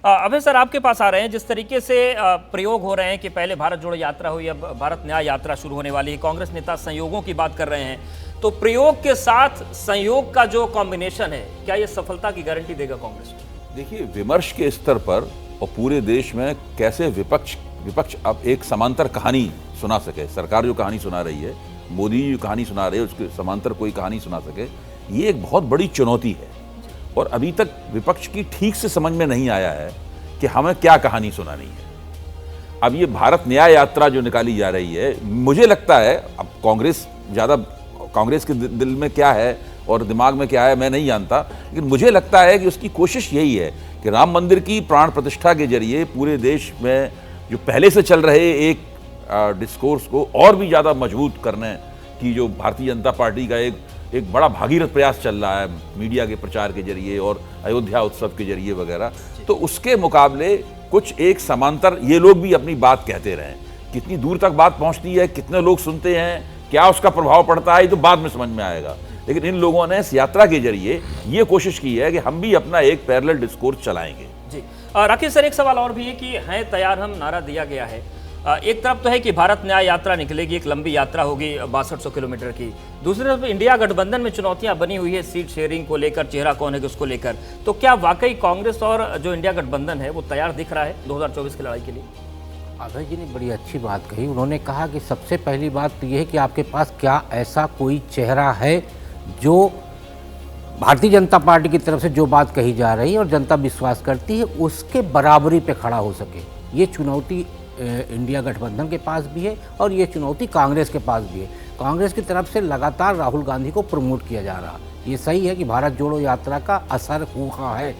अभय sir, आपके पास आ रहे हैं। जिस तरीके से प्रयोग हो रहे हैं कि पहले भारत जोड़ो यात्रा हुई, अब भारत न्याय यात्रा शुरू होने वाली है, कांग्रेस नेता संयोगों की बात कर रहे हैं, तो प्रयोग के साथ संयोग का जो कॉम्बिनेशन है, क्या ये सफलता की गारंटी देगा कांग्रेस को? देखिए, विमर्श के स्तर पर और पूरे देश में कैसे विपक्ष अब एक समांतर कहानी सुना सके, सरकार जो कहानी सुना रही है, मोदी जी जो कहानी सुना रहे हैं, उसके समांतर कोई कहानी सुना सके, ये एक बहुत बड़ी चुनौती है। और अभी तक विपक्ष की ठीक से समझ में नहीं आया है कि हमें क्या कहानी सुनानी है। अब ये भारत न्याय यात्रा जो निकाली जा रही है, मुझे लगता है, अब कांग्रेस के दिल में क्या है और दिमाग में क्या है मैं नहीं जानता, लेकिन मुझे लगता है कि उसकी कोशिश यही है कि राम मंदिर की प्राण प्रतिष्ठा के जरिए पूरे देश में जो पहले से चल रहे एक डिस्कोर्स को और भी ज़्यादा मजबूत करने की जो भारतीय जनता पार्टी का एक बड़ा भागीरथ प्रयास चल रहा है मीडिया के प्रचार के जरिए और अयोध्या उत्सव के जरिए वगैरह, तो उसके मुकाबले कुछ एक समांतर ये लोग भी अपनी बात कहते रहें। कितनी दूर तक बात पहुंचती है, कितने लोग सुनते हैं, क्या उसका प्रभाव पड़ता है, तो बाद में समझ में आएगा। लेकिन इन लोगों ने इस यात्रा के जरिए ये कोशिश की है कि हम भी अपना एक पैरेलल डिस्कोर्स चलाएंगे। जी राकेश सर, एक सवाल और भी है कि हैं तैयार हम नारा दिया गया है। एक तरफ तो है कि भारत न्याय यात्रा निकलेगी, एक लंबी यात्रा होगी 6200 किलोमीटर की। दूसरी तरफ इंडिया गठबंधन में चुनौतियां बनी हुई है, सीट शेयरिंग को लेकर, चेहरा कौन है कि उसको लेकर। तो क्या वाकई कांग्रेस और जो इंडिया गठबंधन है वो तैयार दिख रहा है 2024 की लड़ाई के लिए? अभय जी ने बड़ी अच्छी बात कही। उन्होंने कहा कि सबसे पहली बात तो यह है कि आपके पास क्या ऐसा कोई चेहरा है जो भारतीय जनता पार्टी की तरफ से जो बात कही जा रही है और जनता विश्वास करती है उसके बराबरी पे खड़ा हो सके। ये चुनौती इंडिया गठबंधन के पास भी है और ये चुनौती कांग्रेस के पास भी है। कांग्रेस की तरफ से लगातार राहुल गांधी को प्रमोट किया जा रहा। ये सही है कि भारत जोड़ो यात्रा का असर हुआ है,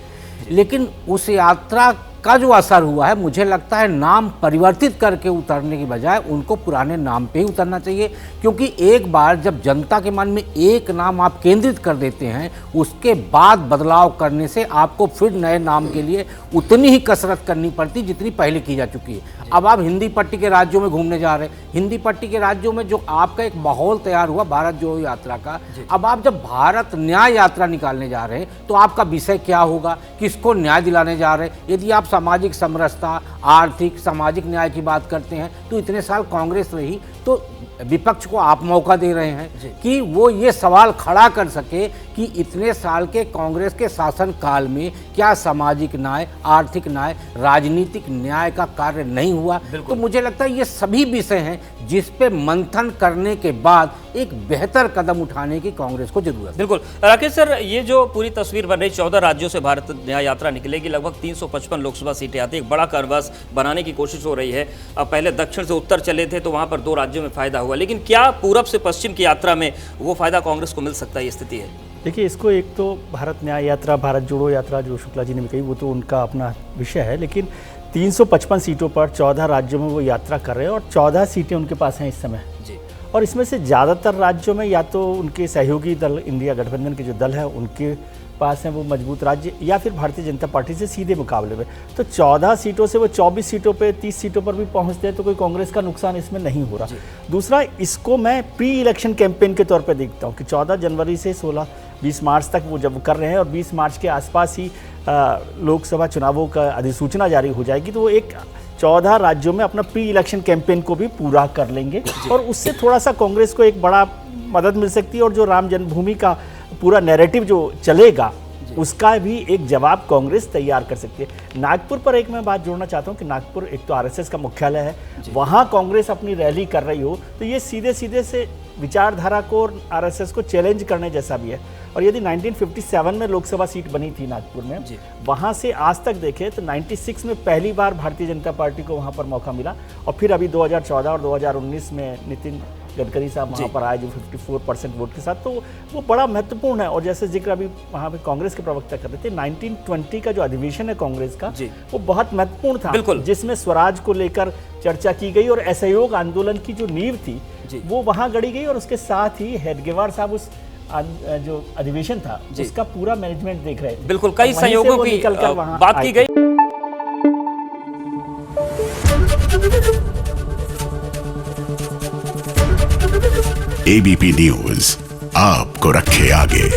लेकिन उस यात्रा का जो असर हुआ है, मुझे लगता है नाम परिवर्तित करके उतरने की बजाय उनको पुराने नाम पे ही उतरना चाहिए। क्योंकि एक बार जब जनता के मन में एक नाम आप केंद्रित कर देते हैं, उसके बाद बदलाव करने से आपको फिर नए नाम के लिए उतनी ही कसरत करनी पड़ती जितनी पहले की जा चुकी है। अब आप हिंदी पट्टी के राज्यों में घूमने जा रहे हैं, हिंदी पट्टी के राज्यों में जो आपका एक माहौल तैयार हुआ भारत जोड़ो यात्रा का, अब आप जब भारत न्याय यात्रा निकालने जा रहे हैं तो आपका विषय क्या होगा, किसको न्याय दिलाने जा रहे हैं। यदि आप सामाजिक समरसता, आर्थिक सामाजिक न्याय की बात करते हैं तो इतने साल कांग्रेस रही, तो विपक्ष को आप मौका दे रहे हैं कि वो ये सवाल खड़ा कर सके कि इतने साल के कांग्रेस के शासन काल में क्या सामाजिक न्याय, आर्थिक न्याय, राजनीतिक न्याय का कार्य नहीं हुआ। तो मुझे लगता है ये सभी विषय हैं जिस पे मंथन करने के बाद एक बेहतर कदम उठाने की कांग्रेस को जरूरत है। बिल्कुल राकेश सर, ये जो पूरी तस्वीर बन रही, 14 राज्यों से भारत न्याय यात्रा निकलेगी, लगभग 355 लोकसभा सीटें आती है, एक बड़ा कैनवास बनाने की कोशिश हो रही है। अब पहले दक्षिण से उत्तर चले थे तो वहां पर 2 राज्यों में फायदा हुआ, लेकिन क्या पूरब से पश्चिम की यात्रा में वो फायदा कांग्रेस को मिल सकता है? ये स्थिति है। देखिए, इसको एक तो भारत न्याय यात्रा, भारत जोड़ो यात्रा जो शुक्ला जी ने भी कही, वो तो उनका अपना विषय है, लेकिन 355 सीटों पर 14 राज्यों में वो यात्रा कर रहे हैं और 14 सीटें उनके पास हैं इस समय जी। और इसमें से ज़्यादातर राज्यों में या तो उनके सहयोगी दल, इंडिया गठबंधन के जो दल हैं उनके पास हैं वो मजबूत राज्य, या फिर भारतीय जनता पार्टी से सीधे मुकाबले में। तो 14 सीटों से वो 24 सीटों पे, 30 सीटों पर भी पहुंचते हैं तो कोई कांग्रेस का नुकसान इसमें नहीं हो रहा। दूसरा, इसको मैं प्री इलेक्शन कैंपेन के तौर पे देखता हूँ कि 14 जनवरी से 20 मार्च तक वो जब कर रहे हैं और 20 मार्च के आसपास ही लोकसभा चुनावों का अधिसूचना जारी हो जाएगी, तो वो एक 14 राज्यों में अपना प्री इलेक्शन कैंपेन को भी पूरा कर लेंगे और उससे थोड़ा सा कांग्रेस को एक बड़ा मदद मिल सकती है। और जो राम जन्मभूमि का पूरा नैरेटिव जो चलेगा उसका भी एक जवाब कांग्रेस तैयार कर सकती है। नागपुर पर एक मैं बात जोड़ना चाहता हूं कि नागपुर एक तो आरएसएस का मुख्यालय है, वहां कांग्रेस अपनी रैली कर रही हो तो ये सीधे सीधे से विचारधारा को और आरएसएस को चैलेंज करने जैसा भी है। और यदि 1957 में लोकसभा सीट बनी थी नागपुर में, वहां से आज तक देखें तो 96 में पहली बार भारतीय जनता पार्टी को वहां पर मौका मिला और फिर अभी 2014 और 2019 में नितिन गडकरी साहब वहाँ पर आए जो 54% वोट के साथ, तो वो बड़ा महत्वपूर्ण है। और जैसे जिक्र अभी वहाँ पे कांग्रेस के प्रवक्ता कर रहे थे, 1920 का जो अधिवेशन है कांग्रेस का, वो बहुत महत्वपूर्ण था, जिसमें स्वराज को लेकर चर्चा की गई और असहयोग आंदोलन की जो नींव थी वो वहाँ गढ़ी गई। और उसके साथ ही हेडगेवार साहब उस जो अधिवेशन था उसका पूरा मैनेजमेंट देख रहे थे। बिल्कुल, कई संयोगों की बात की गई। एबीपी न्यूज आपको रखे आगे।